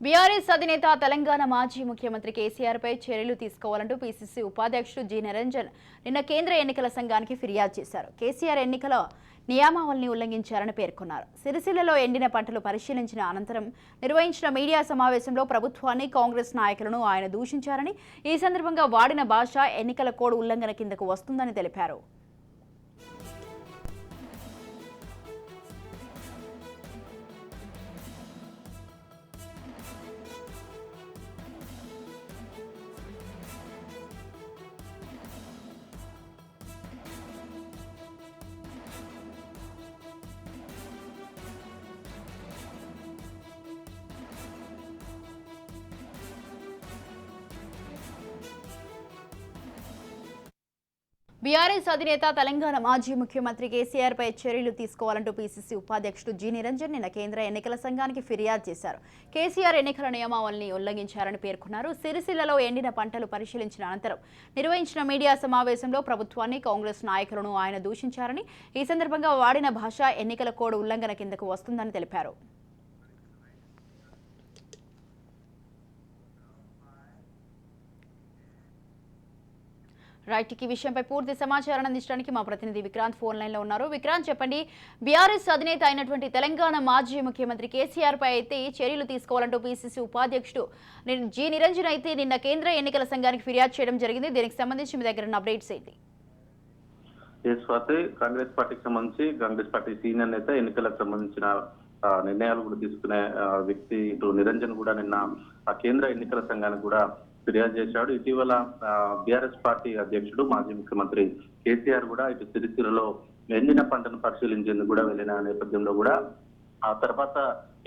BRS అధినేత తెలంగాణ మాజీ ముఖ్యమంత్రి కేసీఆర్ పై చర్యలు తీసుకోవాలంటూ పీసీసీ ఉపాధ్యక్షుడు జి నిరంజన్ నిన్న కేంద్ర ఎన్నికల సంఘానికి ఫిర్యాదు చేశారు. కేసీఆర్ ఎన్నికల నియమావళిని ఉల్లంఘించారని పేర్కొన్నారు. సిరిసిల్లలో ఎండిన పంటలు పరిశీలించిన అనంతరం నిర్వహించిన మీడియా సమావేశంలో ప్రభుత్వాన్ని, కాంగ్రెస్ నాయకులను ఆయన దూషించారని, ఈ సందర్భంగా వాడిన భాష ఎన్నికల కోడ్ ఉల్లంఘన కిందకు వస్తుందని తెలిపారు. బీఆర్ఎస్ అధినేత తెలంగాణ మాజీ ముఖ్యమంత్రి కేసీఆర్ పై చర్యలు తీసుకోవాలంటూ పీసీసీ ఉపాధ్యక్షుడు జి నిరంజన్ నిన్న కేంద్ర ఎన్నికల సంఘానికి ఫిర్యాదు చేశారు. కేసీఆర్ ఎన్నికల నియమావళిని ఉల్లంఘించారని పేర్కొన్నారు. సిరిసిల్లలో ఎండిన పంటలు పరిశీలించిన అనంతరం నిర్వహించిన మీడియా సమావేశంలో ప్రభుత్వాన్ని, కాంగ్రెస్ నాయకులను ఆయన దూషించారని, ఈ సందర్భంగా వాడిన భాష ఎన్నికల కోడ్ ఉల్లంఘన కిందకు వస్తుందని తెలిపారు. రైట్, ఈ విషయంపై పూర్తి సమాచారాన్ని అందించడానికి మా ప్రతినిధి విక్రాంత్ ఫోన్ లైన్ లో ఉన్నారు. విక్రాంత్, చెప్పండి, బీఆర్ఎస్ అధినేత అయినటువంటి తెలంగాణ మాజీ ముఖ్యమంత్రి కేసీఆర్ పై అయితే చర్యలు తీసుకోవాలంటూ పీసీసీ ఉపాధ్యక్షుడు జి నిరంజన్ అయితే నిన్న కేంద్ర ఎన్నికల సంఘానికి ఫిర్యాదు చేయడం జరిగింది. దీనికి సంబంధించి మీ దగ్గర ఉన్న అప్డేట్స్ ఏంటి? కాంగ్రెస్ పార్టీకి సంబంధించి కాంగ్రెస్ పార్టీ సీనియర్ నేత ఎన్నికలకు సంబంధించిన నిర్ణయాలు కూడా తీసుకునే వ్యక్తి ఇటు నిరంజన్ కూడా నిన్న కేంద్ర ఎన్నికల సంఘానికి కూడా ఫిర్యాదు చేశాడు. ఇటీవల బీఆర్ఎస్ పార్టీ అధ్యక్షుడు మాజీ ముఖ్యమంత్రి కేసీఆర్ కూడా ఇటు సిరిసిల్లలో ఎండిన పంటను పరిశీలించేందుకు కూడా వెళ్లిన నేపథ్యంలో కూడా ఆ తర్వాత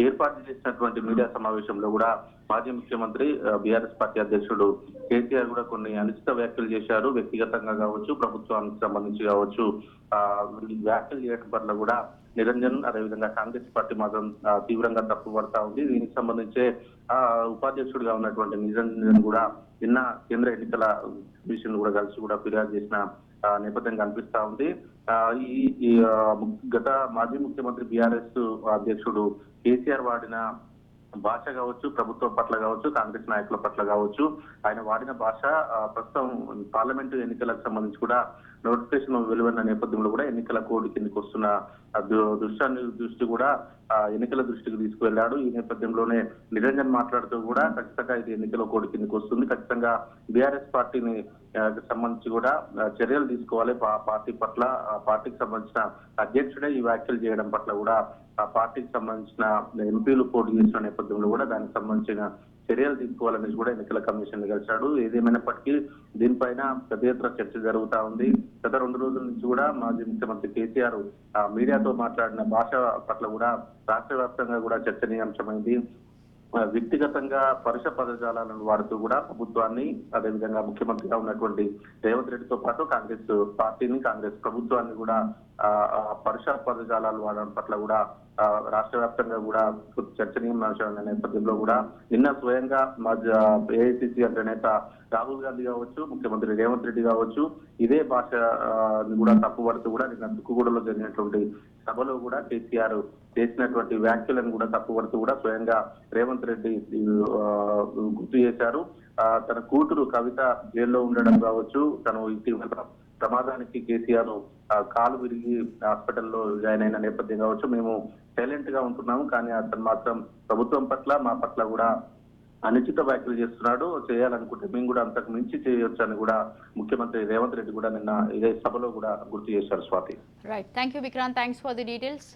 ఏర్పాటు చేసినటువంటి మీడియా సమావేశంలో కూడా మాజీ ముఖ్యమంత్రి బీఆర్ఎస్ పార్టీ అధ్యక్షుడు కేసీఆర్ కూడా కొన్ని అనుచిత వ్యాఖ్యలు చేశారు. వ్యక్తిగతంగా కావచ్చు, ప్రభుత్వానికి సంబంధించి కావచ్చు, వ్యాఖ్యలు చేయడం పట్ల కూడా నిరంజన్, అదేవిధంగా కాంగ్రెస్ పార్టీ మాత్రం తీవ్రంగా తప్పుపడతా ఉంది. దీనికి సంబంధించే ఉపాధ్యక్షుడిగా ఉన్నటువంటి నిరంజన్ కూడా నిన్న కేంద్ర ఎన్నికల కమిషన్ కూడా కలిసి కూడా ఫిర్యాదు చేసిన నేపథ్యం కనిపిస్తా ఉంది. ఈ గత మాజీ ముఖ్యమంత్రి బీఆర్ఎస్ అధ్యక్షుడు కేసీఆర్ వాడిన భాష కావచ్చు, ప్రభుత్వం పట్ల కావచ్చు, కాంగ్రెస్ నాయకుల పట్ల కావచ్చు, ఆయన వాడిన భాష ప్రస్తుతం పార్లమెంటు ఎన్నికలకు సంబంధించి కూడా నోటిఫికేషన్ వెలువడిన నేపథ్యంలో కూడా ఎన్నికల కోడ్ కిందకి వస్తున్న దృష్టి కూడా ఎన్నికల దృష్టికి తీసుకువెళ్లాడు. ఈ నేపథ్యంలోనే నిరంజన్ మాట్లాడుతూ కూడా ఖచ్చితంగా ఇది ఎన్నికల కోడ్ కిందకి వస్తుంది, ఖచ్చితంగా బీఆర్ఎస్ పార్టీని సంబంధించి కూడా చర్యలు తీసుకోవాలి, పార్టీ పట్ల, పార్టీకి సంబంధించిన అధ్యక్షుడే ఈ వ్యాఖ్యలు చేయడం పట్ల కూడా ఆ పార్టీకి సంబంధించిన ఎంపీలు పోటీ చేసిన నేపథ్యంలో కూడా దానికి సంబంధించిన చర్యలు తీసుకోవాలని కూడా ఎన్నికల కమిషన్ కలిశాడు. ఏదేమైనప్పటికీ దీనిపైన పెద్ద ఎత్తున చర్చ జరుగుతా ఉంది. గత 2 రోజుల నుంచి కూడా మాజీ ముఖ్యమంత్రి కేసీఆర్ మీడియాతో మాట్లాడిన భాష పట్ల కూడా రాష్ట్ర వ్యాప్తంగా కూడా చర్చనీయాంశమైంది. వ్యక్తిగతంగా పరుష పదజాలను వాడుతూ కూడా ప్రభుత్వాన్ని, అదేవిధంగా ముఖ్యమంత్రిగా ఉన్నటువంటి రేవంత్ రెడ్డితో పాటు కాంగ్రెస్ పార్టీని, కాంగ్రెస్ ప్రభుత్వాన్ని కూడా పరుష పదజాలాలు వాడడం పట్ల కూడా రాష్ట్ర వ్యాప్తంగా కూడా చర్చనీయాంశమైన నేపథ్యంలో కూడా నిన్న స్వయంగా ఏఐసిసి అగ్రనేత రాహుల్ గాంధీ కావచ్చు, ముఖ్యమంత్రి రేవంత్ రెడ్డి కావచ్చు, ఇదే భాష కూడా తప్పుపడుతూ కూడా నిన్న తుక్కుగూడలో జరిగినటువంటి సభలో కూడా కేసీఆర్ చేసినటువంటి వ్యాఖ్యలను కూడా తప్పుపడుతూ కూడా స్వయంగా రేవంత్ రెడ్డి గుర్తు చేశారు. తన కూతురు కవిత జైల్లో ఉండడం కావచ్చు, తను ఇటీవల ప్రమాదానికి కేసీఆర్ కాలు విరిగి హాస్పిటల్లో జాయిన్ అయిన నేపథ్యం కావచ్చు, మేము సైలెంట్ గా ఉంటున్నాము, కానీ అతను మాత్రం ప్రభుత్వం పట్ల, మా పట్ల కూడా అనుచిత వ్యాఖ్యలు చేస్తున్నాడు, చేయాలనుకుంటే మేము కూడా అంతకు మించి చేయొచ్చు అని కూడా ముఖ్యమంత్రి రేవంత్ రెడ్డి కూడా నిన్న ఇదే సభలో కూడా గుర్తు చేశారు. Swathi. Right, thank you Vikrant, thanks for the details.